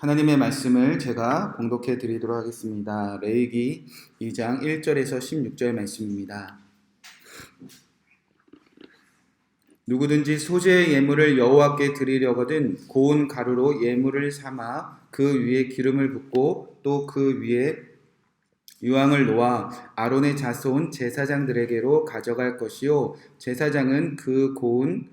하나님의 말씀을 제가 봉독해 드리도록 하겠습니다. 레위기 2장 1절에서 16절 말씀입니다. 누구든지 소재의 예물을 여호와께 드리려거든 고운 가루로 예물을 삼아 그 위에 기름을 붓고 또 그 위에 유황을 놓아 아론의 자손 제사장들에게로 가져갈 것이요 제사장은 그 고운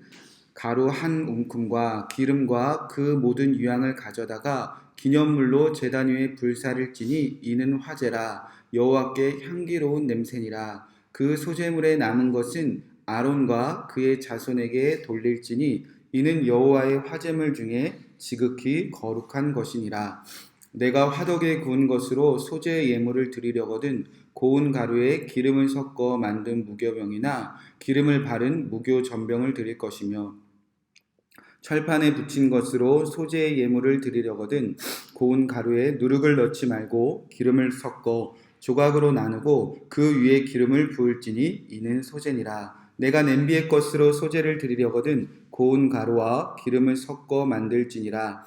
가루 한 움큼과 기름과 그 모든 유황을 가져다가 기념물로 제단 위에 불사를 지니 이는 화제라 여호와께 향기로운 냄새니라. 그 소제물에 남은 것은 아론과 그의 자손에게 돌릴지니 이는 여호와의 화제물 중에 지극히 거룩한 것이니라. 내가 화덕에 구운 것으로 소재의 예물을 드리려거든 고운 가루에 기름을 섞어 만든 무교병이나 기름을 바른 무교 전병을 드릴 것이며 철판에 붙인 것으로 소재의 예물을 드리려거든 고운 가루에 누룩을 넣지 말고 기름을 섞어 조각으로 나누고 그 위에 기름을 부을지니 이는 소재니라. 내가 냄비의 것으로 소재를 드리려거든 고운 가루와 기름을 섞어 만들지니라.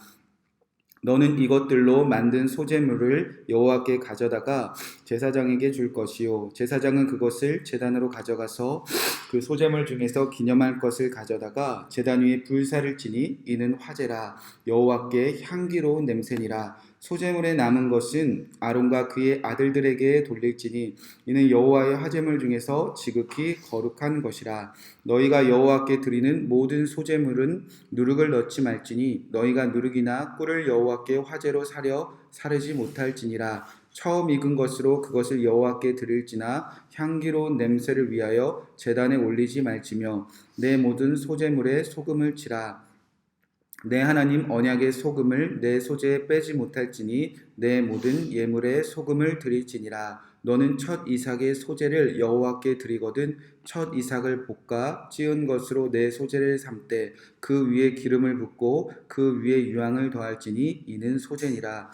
너는 이것들로 만든 소재물을 여호와께 가져다가 제사장에게 줄 것이요 제사장은 그것을 제단으로 가져가서 그 소재물 중에서 기념할 것을 가져다가 제단 위에 불사를 지니 이는 화제라 여호와께 향기로운 냄새니라. 소재물에 남은 것은 아론과 그의 아들들에게 돌릴지니 이는 여호와의 화제물 중에서 지극히 거룩한 것이라. 너희가 여호와께 드리는 모든 소재물은 누룩을 넣지 말지니 너희가 누룩이나 꿀을 여호와께 화제로 사르지 못할지니라. 처음 익은 것으로 그것을 여호와께 드릴지나 향기로운 냄새를 위하여 제단에 올리지 말지며 내 모든 소재물에 소금을 치라. 내 하나님 언약의 소금을 내 소재에 빼지 못할지니 내 모든 예물에 소금을 드릴지니라. 너는 첫 이삭의 소재를 여호와께 드리거든 첫 이삭을 볶아 찌은 것으로 내 소재를 삶되 그 위에 기름을 붓고 그 위에 유황을 더할지니 이는 소재니라.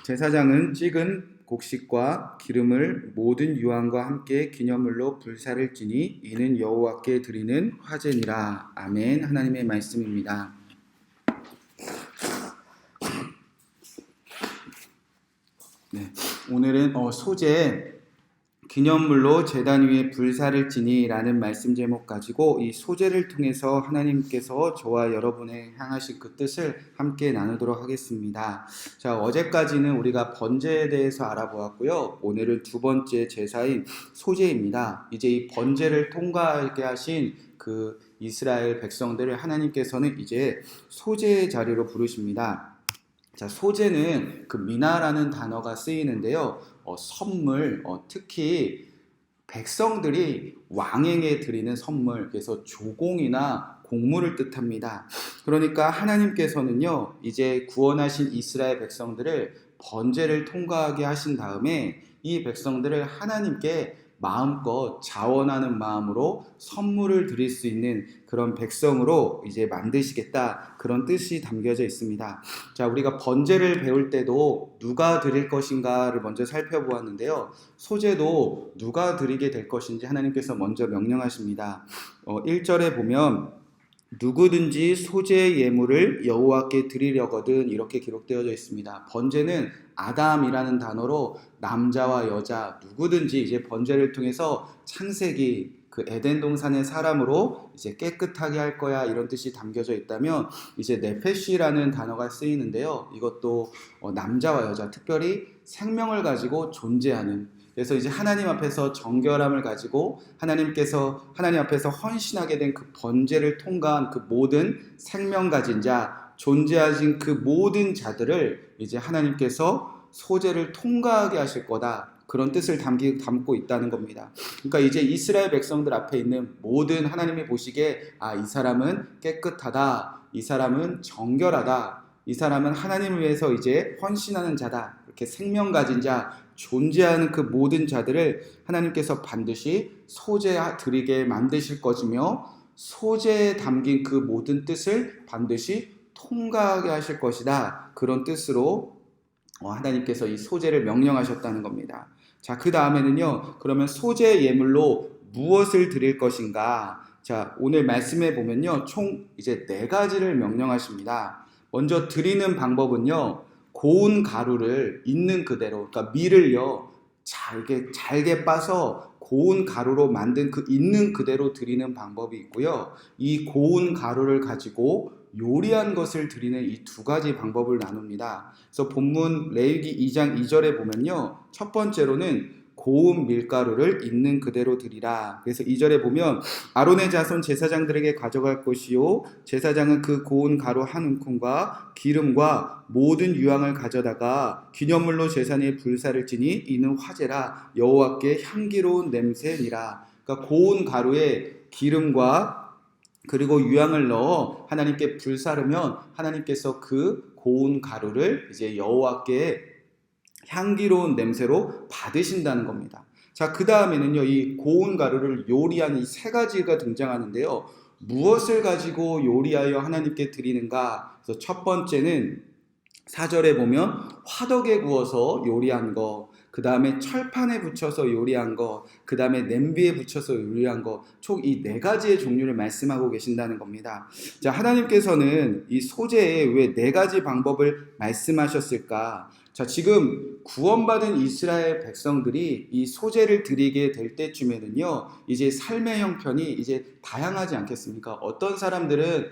제사장은 찌은 곡식과 기름을 모든 유황과 함께 기념물로 불사를 지니 이는 여호와께 드리는 화제니라. 아멘. 하나님의 말씀입니다. 네, 오늘은 소재 기념물로 제단 위에 불사를 지니 라는 말씀 제목 가지고 이 소재를 통해서 하나님께서 저와 여러분의 향하신 그 뜻을 함께 나누도록 하겠습니다. 자, 어제까지는 우리가 번제에 대해서 알아보았고요. 오늘은 두 번째 제사인 소재입니다. 이제 이 번제를 통과하게 하신 그 이스라엘 백성들을 하나님께서는 이제 소재의 자리로 부르십니다. 자, 소재는 그 미나라는 단어가 쓰이는데요. 선물, 특히 백성들이 왕에게 드리는 선물, 그래서 조공이나 곡물을 뜻합니다. 그러니까 하나님께서는요, 이제 구원하신 이스라엘 백성들을 번제를 통과하게 하신 다음에 이 백성들을 하나님께 마음껏 자원하는 마음으로 선물을 드릴 수 있는 그런 백성으로 이제 만드시겠다, 그런 뜻이 담겨져 있습니다. 자, 우리가 번제를 배울 때도 누가 드릴 것인가를 먼저 살펴보았는데요. 소제도 누가 드리게 될 것인지 하나님께서 먼저 명령하십니다. 1절에 보면 누구든지 소재의 예물을 여호와께 드리려거든 이렇게 기록되어져 있습니다. 번제는 아담이라는 단어로 남자와 여자 누구든지 이제 번제를 통해서 창세기 그 에덴 동산의 사람으로 이제 깨끗하게 할 거야, 이런 뜻이 담겨져 있다면 이제 네페시라는 단어가 쓰이는데요. 이것도 남자와 여자, 특별히 생명을 가지고 존재하는, 그래서 이제 하나님 앞에서 정결함을 가지고 하나님 앞에서 헌신하게 된 그 번제를 통과한 그 모든 생명 가진 자, 존재하신 그 모든 자들을 이제 하나님께서 소재를 통과하게 하실 거다, 그런 뜻을 담고 있다는 겁니다. 그러니까 이제 이스라엘 백성들 앞에 있는 모든, 하나님이 보시기에 이 사람은 깨끗하다, 이 사람은 정결하다, 이 사람은 하나님을 위해서 이제 헌신하는 자다, 이렇게 생명 가진 자, 존재하는 그 모든 자들을 하나님께서 반드시 소재 드리게 만드실 것이며 소재에 담긴 그 모든 뜻을 반드시 통과하게 하실 것이다, 그런 뜻으로 하나님께서 이 소재를 명령하셨다는 겁니다. 자, 그 다음에는요, 그러면 소재 예물로 무엇을 드릴 것인가? 자, 오늘 말씀에 보면요, 총 이제 4가지를 명령하십니다. 먼저 드리는 방법은요, 고운 가루를 있는 그대로, 그러니까 밀을요 잘게 빻아서 고운 가루로 만든 그 있는 그대로 드리는 방법이 있고요. 이 고운 가루를 가지고 요리한 것을 드리는 이 두 가지 방법을 나눕니다. 그래서 본문 레위기 2장 2절에 보면요. 첫 번째로는 고운 밀가루를 있는 그대로 드리라. 그래서 2절에 보면 아론의 자손 제사장들에게 가져갈 것이요 제사장은 그 고운 가루 한 움큼과 기름과 모든 유황을 가져다가 기념물로 제단 위에 불사를 지니 이는 화제라 여호와께 향기로운 냄새니라. 그러니까 고운 가루에 기름과 그리고 유황을 넣어 하나님께 불사르면 하나님께서 그 고운 가루를 이제 여호와께 향기로운 냄새로 받으신다는 겁니다. 자, 그 다음에는요, 이 고운 가루를 요리한 이 세 가지가 등장하는데요. 무엇을 가지고 요리하여 하나님께 드리는가? 그래서 첫 번째는 4절에 보면 화덕에 구워서 요리한 거, 그 다음에 철판에 붙여서 요리한 거, 그 다음에 냄비에 붙여서 요리한 거, 총 이 네 가지의 종류를 말씀하고 계신다는 겁니다. 자, 하나님께서는 이 소재에 왜 네 가지 방법을 말씀하셨을까? 자, 지금 구원받은 이스라엘 백성들이 이 소재를 드리게 될 때쯤에는요, 이제 삶의 형편이 이제 다양하지 않겠습니까? 어떤 사람들은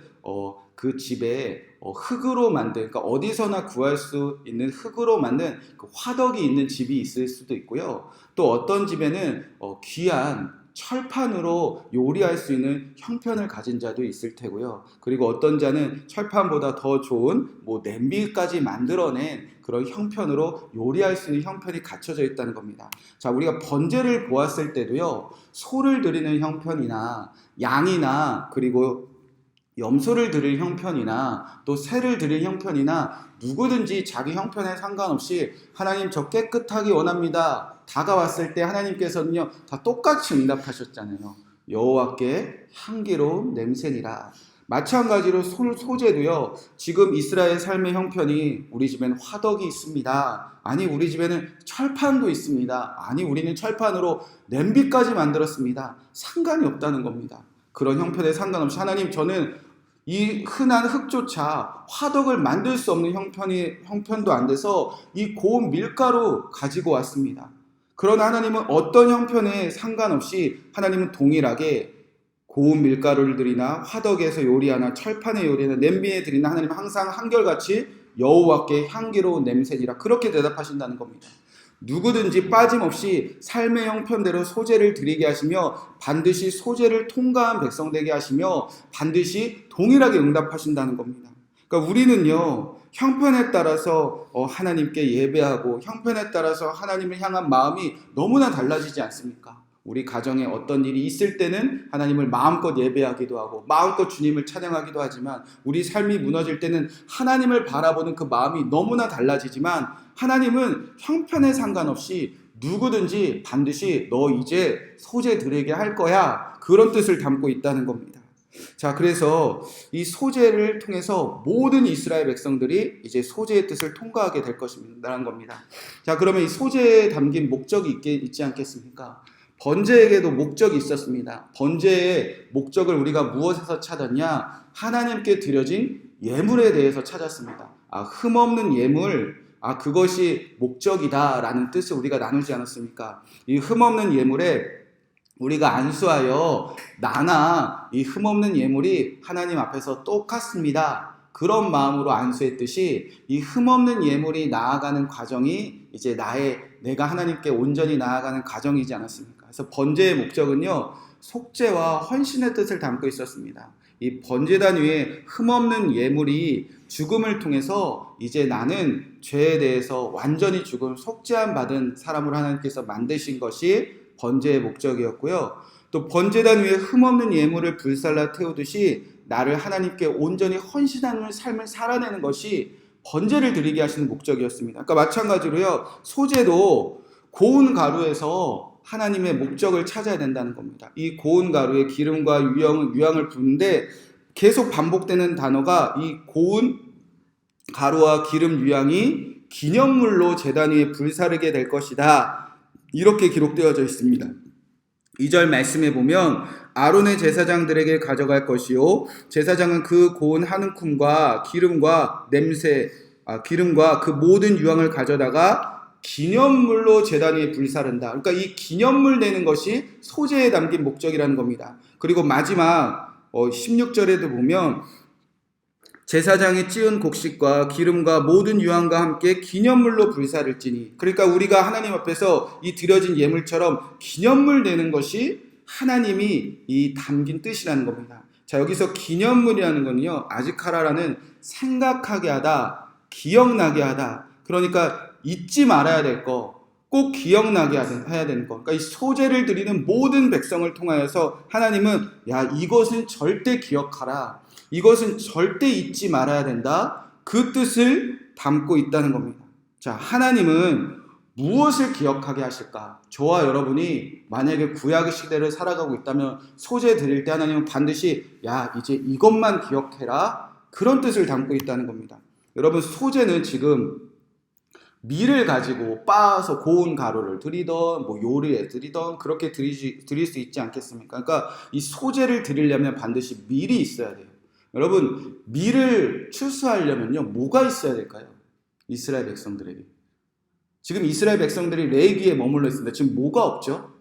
그 집에 흙으로 만든, 그러니까 어디서나 구할 수 있는 흙으로 만든 그 화덕이 있는 집이 있을 수도 있고요. 또 어떤 집에는 귀한 철판으로 요리할 수 있는 형편을 가진 자도 있을 테고요. 그리고 어떤 자는 철판보다 더 좋은 냄비까지 만들어낸 그런 형편으로 요리할 수 있는 형편이 갖춰져 있다는 겁니다. 자, 우리가 번제를 보았을 때도요, 소를 드리는 형편이나 양이나 그리고 염소를 드릴 형편이나 또 새를 드릴 형편이나 누구든지 자기 형편에 상관없이 하나님 저 깨끗하기 원합니다. 다가왔을 때 하나님께서는요 다 똑같이 응답하셨잖아요. 여호와께 향기로운 냄새니라. 마찬가지로 소재도요, 지금 이스라엘 삶의 형편이 우리 집에는 화덕이 있습니다. 아니 우리 집에는 철판도 있습니다. 아니 우리는 철판으로 냄비까지 만들었습니다. 상관이 없다는 겁니다. 그런 형편에 상관없이 하나님 저는 이 흔한 흙조차 화덕을 만들 수 없는 형편도 안 돼서 이 고운 밀가루 가지고 왔습니다. 그러나 하나님은 어떤 형편에 상관없이 하나님은 동일하게 고운 밀가루를 드리나 화덕에서 요리하나 철판에 요리하나 냄비에 드리나 하나님은 항상 한결같이 여호와께 향기로운 냄새니라 그렇게 대답하신다는 겁니다. 누구든지 빠짐없이 삶의 형편대로 소재를 드리게 하시며 반드시 소재를 통과한 백성 되게 하시며 반드시 동일하게 응답하신다는 겁니다. 그러니까 우리는요 형편에 따라서 하나님께 예배하고 형편에 따라서 하나님을 향한 마음이 너무나 달라지지 않습니까? 우리 가정에 어떤 일이 있을 때는 하나님을 마음껏 예배하기도 하고 마음껏 주님을 찬양하기도 하지만 우리 삶이 무너질 때는 하나님을 바라보는 그 마음이 너무나 달라지지만 하나님은 형편에 상관없이 누구든지 반드시 너 이제 소재 드리게 할 거야 그런 뜻을 담고 있다는 겁니다. 자, 그래서 이 소재를 통해서 모든 이스라엘 백성들이 이제 소재의 뜻을 통과하게 될 것이라는 겁니다. 자, 그러면 이 소재에 담긴 목적이 있지 않겠습니까? 번제에게도 목적이 있었습니다. 번제의 목적을 우리가 무엇에서 찾았냐? 하나님께 드려진 예물에 대해서 찾았습니다. 흠없는 예물, 그것이 목적이다라는 뜻을 우리가 나누지 않았습니까? 이 흠없는 예물에 우리가 안수하여 나나 이 흠없는 예물이 하나님 앞에서 똑같습니다. 그런 마음으로 안수했듯이 이 흠없는 예물이 나아가는 과정이 이제 내가 하나님께 온전히 나아가는 과정이지 않았습니까? 그래서 번제의 목적은요, 속죄와 헌신의 뜻을 담고 있었습니다. 이 번제단 위에 흠없는 예물이 죽음을 통해서 이제 나는 죄에 대해서 완전히 죽음, 속죄함 받은 사람으로 하나님께서 만드신 것이 번제의 목적이었고요. 또 번제단 위에 흠없는 예물을 불살라 태우듯이 나를 하나님께 온전히 헌신하는 삶을 살아내는 것이 번제를 드리게 하시는 목적이었습니다. 그러니까 마찬가지로요. 소제도 고운 가루에서 하나님의 목적을 찾아야 된다는 겁니다. 이 고운 가루에 기름과 유황을 붓는데 계속 반복되는 단어가 이 고운 가루와 기름 유황이 기념물로 제단 위에 불사르게 될 것이다. 이렇게 기록되어져 있습니다. 2절 말씀에 보면 아론의 제사장들에게 가져갈 것이요 제사장은 그 고운 한 움큼과 기름과 냄새 기름과 그 모든 유황을 가져다가 기념물로 제단 위에 불사른다. 그러니까 이 기념물 내는 것이 소제에 담긴 목적이라는 겁니다. 그리고 마지막 16절에도 보면 제사장이 찌은 곡식과 기름과 모든 유황과 함께 기념물로 불사를지니, 그러니까 우리가 하나님 앞에서 이 드려진 예물처럼 기념물 내는 것이 하나님이 이 담긴 뜻이라는 겁니다. 자, 여기서 기념물이라는 건요, 아지카라라는 생각하게 하다, 기억나게 하다, 그러니까 잊지 말아야 될 거, 꼭 기억나게 해야 되는 거. 그러니까 이 소제를 드리는 모든 백성을 통하여서 하나님은 이것은 절대 기억하라, 이것은 절대 잊지 말아야 된다, 그 뜻을 담고 있다는 겁니다. 자, 하나님은 무엇을 기억하게 하실까? 저와 여러분이 만약에 구약 시대를 살아가고 있다면 소제 드릴 때 하나님은 반드시 이제 이것만 기억해라, 그런 뜻을 담고 있다는 겁니다. 여러분, 소제는 지금 밀을 가지고 빻아서 고운 가루를 드리던 요리에 드리던 그렇게 드릴 수 있지 않겠습니까? 그러니까 이 소제를 드리려면 반드시 밀이 있어야 돼요. 여러분, 밀을 추수하려면요, 뭐가 있어야 될까요? 이스라엘 백성들에게. 지금 이스라엘 백성들이 레위기에 머물러 있습니다. 지금 뭐가 없죠?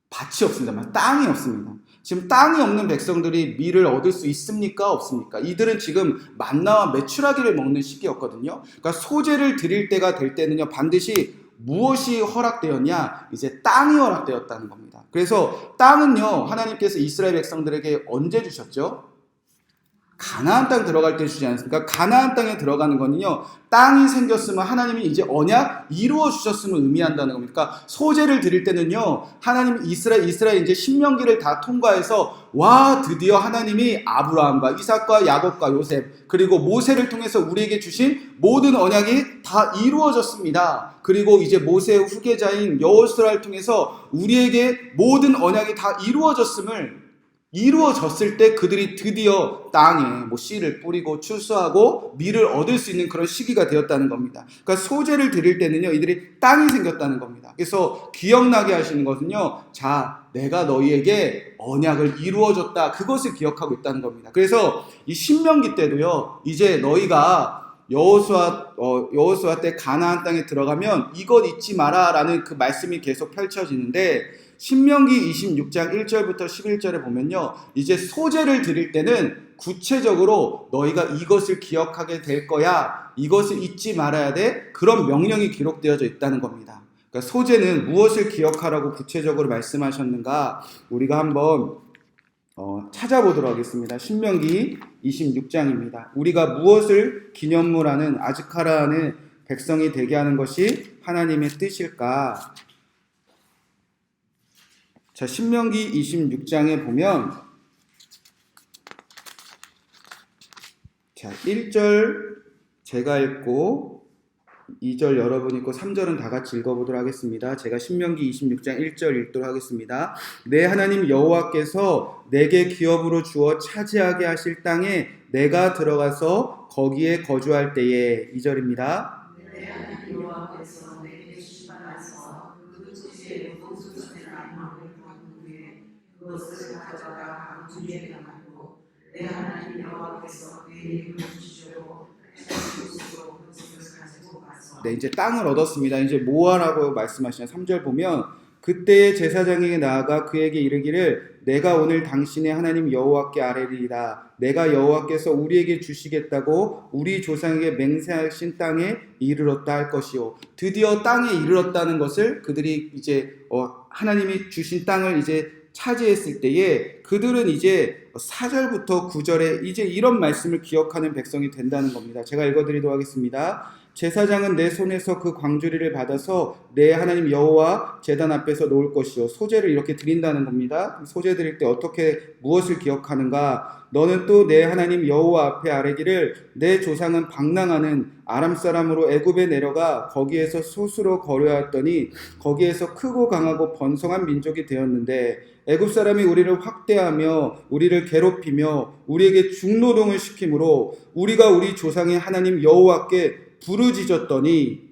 밭이 없습니다. 땅이 없습니다. 지금 땅이 없는 백성들이 밀을 얻을 수 있습니까? 없습니까? 이들은 지금 만나와 메추라기를 먹는 시기였거든요. 그러니까 소제를 드릴 때가 될 때는요, 반드시 무엇이 허락되었냐? 이제 땅이 허락되었다는 겁니다. 그래서 땅은요, 하나님께서 이스라엘 백성들에게 언제 주셨죠? 가나안 땅 들어갈 때 주지 않습니까? 가나안 땅에 들어가는 거는요, 땅이 생겼으면 하나님이 이제 언약 이루어 주셨음을 의미한다는 겁니다. 그러니까 소제를 드릴 때는요, 하나님 이스라엘 이제 신명기를 다 통과해서 드디어 하나님이 아브라함과 이삭과 야곱과 요셉 그리고 모세를 통해서 우리에게 주신 모든 언약이 다 이루어졌습니다. 그리고 이제 모세의 후계자인 여호수아를 통해서 우리에게 모든 언약이 다 이루어졌을 때 그들이 드디어 땅에 씨를 뿌리고 추수하고 밀을 얻을 수 있는 그런 시기가 되었다는 겁니다. 그러니까 소제를 드릴 때는요, 이들이 땅이 생겼다는 겁니다. 그래서 기억나게 하시는 것은요, 내가 너희에게 언약을 이루어줬다, 그것을 기억하고 있다는 겁니다. 그래서 이 신명기 때도요, 이제 너희가 여호수아 때 가나안 땅에 들어가면 이것 잊지 마라 라는 그 말씀이 계속 펼쳐지는데, 신명기 26장 1절부터 11절에 보면요, 이제 소제를 드릴 때는 구체적으로 너희가 이것을 기억하게 될 거야, 이것을 잊지 말아야 돼, 그런 명령이 기록되어져 있다는 겁니다. 그러니까 소제는 무엇을 기억하라고 구체적으로 말씀하셨는가, 우리가 한번 찾아보도록 하겠습니다. 신명기 26장입니다. 우리가 무엇을 기념물하는 아즈카라는 백성이 되게 하는 것이 하나님의 뜻일까? 자, 신명기 26장에 보면 1절 제가 읽고 2절 여러분 읽고 3절은 다 같이 읽어보도록 하겠습니다. 제가 신명기 26장 1절 읽도록 하겠습니다. 내 하나님 여호와께서 내게 기업으로 주어 차지하게 하실 땅에 내가 들어가서 거기에 거주할 때에, 2절입니다. 내 하나님 여호와께서 내게 주신 땅에서 그 토지의 본소산을 안하고 그것을 가져다가 주에게 맡고 내 하나님 여호와께서 내게 주시려고 곳으로 그것을 가지고 가서. 네, 이제 땅을 얻었습니다. 이제 뭐하라고 말씀하시냐? 3절 보면 그때의 제사장에게 나아가 그에게 이르기를 내가 오늘 당신의 하나님 여호와께 아뢰리이다. 내가 여호와께서 우리에게 주시겠다고 우리 조상에게 맹세하신 땅에 이르렀다 할 것이요. 드디어 땅에 이르렀다는 것을 그들이 이제 하나님이 주신 땅을 이제 차지했을 때에 그들은 이제 4절부터 9절에 이제 이런 말씀을 기억하는 백성이 된다는 겁니다. 제가 읽어드리도록 하겠습니다. 제사장은 내 손에서 그 광주리를 받아서 내 하나님 여호와 제단 앞에서 놓을 것이요. 소제를 이렇게 드린다는 겁니다. 소제 드릴 때 어떻게 무엇을 기억하는가? 너는 또 내 하나님 여호와 앞에 아뢰기를 내 조상은 방랑하는 아람 사람으로 애굽에 내려가 거기에서 소수로 거류하였더니 거기에서 크고 강하고 번성한 민족이 되었는데 애굽 사람이 우리를 확대하며 우리를 괴롭히며 우리에게 중노동을 시키므로 우리가 우리 조상의 하나님 여호와께 부르짖었더니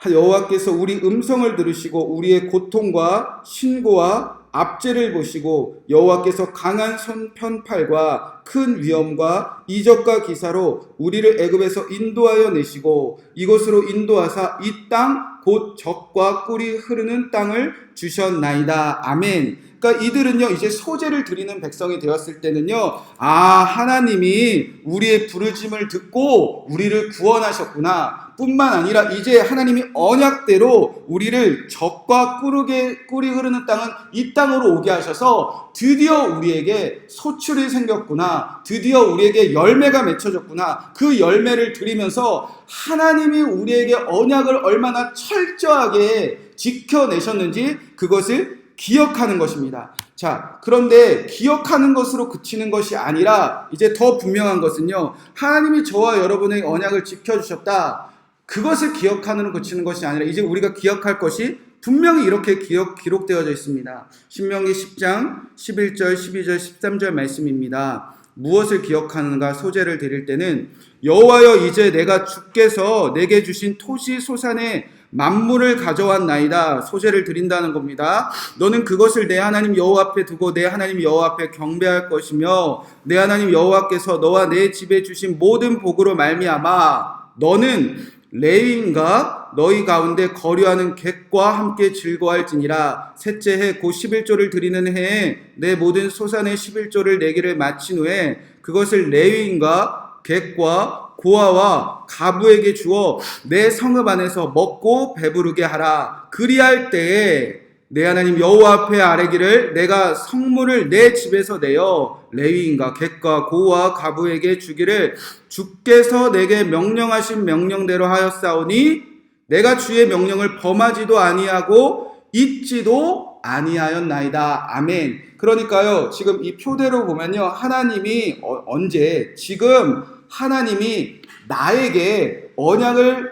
여호와께서 우리 음성을 들으시고 우리의 고통과 신고와 압제를 보시고 여호와께서 강한 편팔과 큰 위엄과 이적과 기사로 우리를 애굽에서 인도하여 내시고 이곳으로 인도하사 이 땅 곧 젖과 꿀이 흐르는 땅을 주셨나이다. 아멘. 그러니까 이들은요, 이제 소제를 드리는 백성이 되었을 때는요, 하나님이 우리의 부르심을 듣고 우리를 구원하셨구나 뿐만 아니라 이제 하나님이 언약대로 우리를 젖과 꿀이 흐르는 땅은 이 땅으로 오게 하셔서 드디어 우리에게 소출이 생겼구나, 드디어 우리에게 열매가 맺혀졌구나, 그 열매를 드리면서 하나님이 우리에게 언약을 얼마나 철저하게 지켜내셨는지 그것을 기억하는 것입니다. 자, 그런데 기억하는 것으로 그치는 것이 아니라 이제 더 분명한 것은요, 하나님이 저와 여러분의 언약을 지켜주셨다, 그것을 기억하는 그치는 것이 아니라 이제 우리가 기억할 것이 분명히 이렇게 기록되어져 있습니다. 신명기 10장 11절 12절 13절 말씀입니다. 무엇을 기억하는가? 소제를 드릴 때는 여호와여, 이제 내가 주께서 내게 주신 토지 소산의 만물을 가져왔나이다. 소제를 드린다는 겁니다. 너는 그것을 내 하나님 여호와 앞에 두고 내 하나님 여호와 앞에 경배할 것이며 내 하나님 여호와께서 너와 내 집에 주신 모든 복으로 말미암아 너는 레위인과 너희 가운데 거류하는 객과 함께 즐거워할지니라. 셋째 해 곧 11조를 드리는 해에 내 모든 소산의 11조를 내기를 마친 후에 그것을 레위인과 객과 고아와 가부에게 주어 내 성읍 안에서 먹고 배부르게 하라. 그리할 때에 내 하나님 여호와 앞에 아뢰기를 내가 성물을 내 집에서 내어 레위인과 객과 고아 가부에게 주기를 주께서 내게 명령하신 명령대로 하였사오니 내가 주의 명령을 범하지도 아니하고 잊지도 아니하였나이다. 아멘. 그러니까요, 지금 이 표대로 보면요, 하나님이 언제 지금 하나님이 나에게 언약을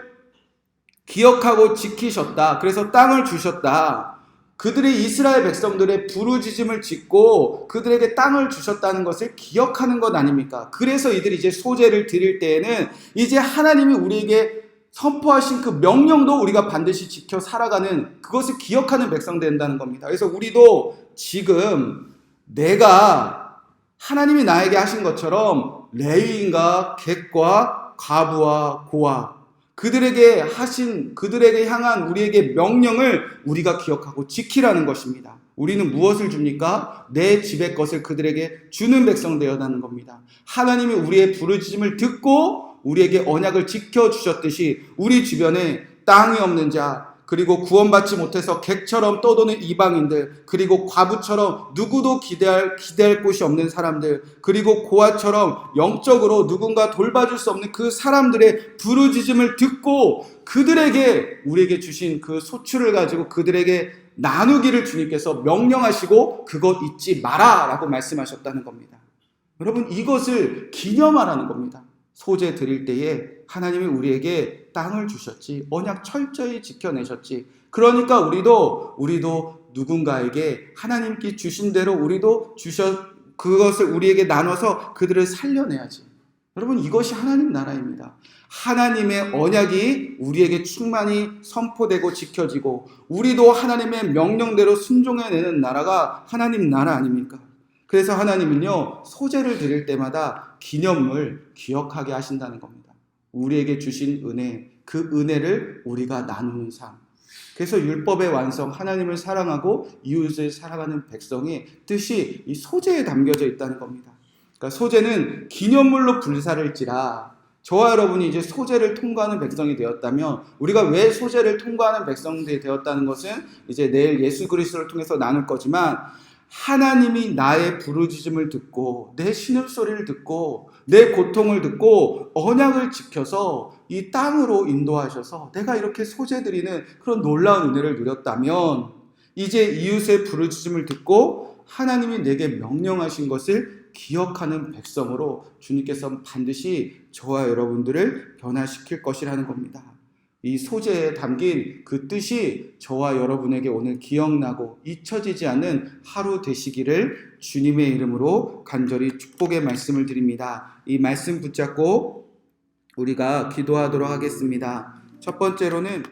기억하고 지키셨다. 그래서 땅을 주셨다. 그들이 이스라엘 백성들의 부르짖음을 짓고 그들에게 땅을 주셨다는 것을 기억하는 것 아닙니까? 그래서 이들이 이제 소제를 드릴 때에는 이제 하나님이 우리에게 선포하신 그 명령도 우리가 반드시 지켜 살아가는, 그것을 기억하는 백성 된다는 겁니다. 그래서 우리도 지금 내가 하나님이 나에게 하신 것처럼 레위인과 객과 과부와 고아, 그들에게 향한 우리에게 명령을 우리가 기억하고 지키라는 것입니다. 우리는 무엇을 줍니까? 내 집의 것을 그들에게 주는 백성 되어가는 겁니다. 하나님이 우리의 부르짖음을 듣고 우리에게 언약을 지켜주셨듯이 우리 주변에 땅이 없는 자, 그리고 구원받지 못해서 객처럼 떠도는 이방인들, 그리고 과부처럼 누구도 기대할 곳이 없는 사람들, 그리고 고아처럼 영적으로 누군가 돌봐줄 수 없는 그 사람들의 부르짖음을 듣고 그들에게 우리에게 주신 그 소출을 가지고 그들에게 나누기를 주님께서 명령하시고 그것 잊지 마라 라고 말씀하셨다는 겁니다. 여러분, 이것을 기념하라는 겁니다. 소제 드릴 때에 하나님이 우리에게 땅을 주셨지, 언약 철저히 지켜내셨지. 그러니까 우리도 누군가에게 하나님께 주신 대로 우리도 그것을 우리에게 나눠서 그들을 살려내야지. 여러분, 이것이 하나님 나라입니다. 하나님의 언약이 우리에게 충만히 선포되고 지켜지고 우리도 하나님의 명령대로 순종해내는 나라가 하나님 나라 아닙니까? 그래서 하나님은요, 소제를 드릴 때마다 기념을 기억하게 하신다는 겁니다. 우리에게 주신 은혜, 그 은혜를 우리가 나누는 삶. 그래서 율법의 완성, 하나님을 사랑하고 이웃을 사랑하는 백성의 뜻이 이 소제에 담겨져 있다는 겁니다. 그러니까 소제는 기념물로 불사를지라. 저와 여러분이 이제 소제를 통과하는 백성이 되었다면, 우리가 왜 소제를 통과하는 백성들이 되었다는 것은 이제 내일 예수 그리스도를 통해서 나눌 거지만, 하나님이 나의 부르짖음을 듣고 내 신음소리를 듣고 내 고통을 듣고 언약을 지켜서 이 땅으로 인도하셔서 내가 이렇게 소제드리는 그런 놀라운 은혜를 누렸다면, 이제 이웃의 부르짖음을 듣고 하나님이 내게 명령하신 것을 기억하는 백성으로 주님께서 반드시 저와 여러분들을 변화시킬 것이라는 겁니다. 이 소제에 담긴 그 뜻이 저와 여러분에게 오늘 기억나고 잊혀지지 않는 하루 되시기를 주님의 이름으로 간절히 축복의 말씀을 드립니다. 이 말씀 붙잡고 우리가 기도하도록 하겠습니다. 첫 번째로는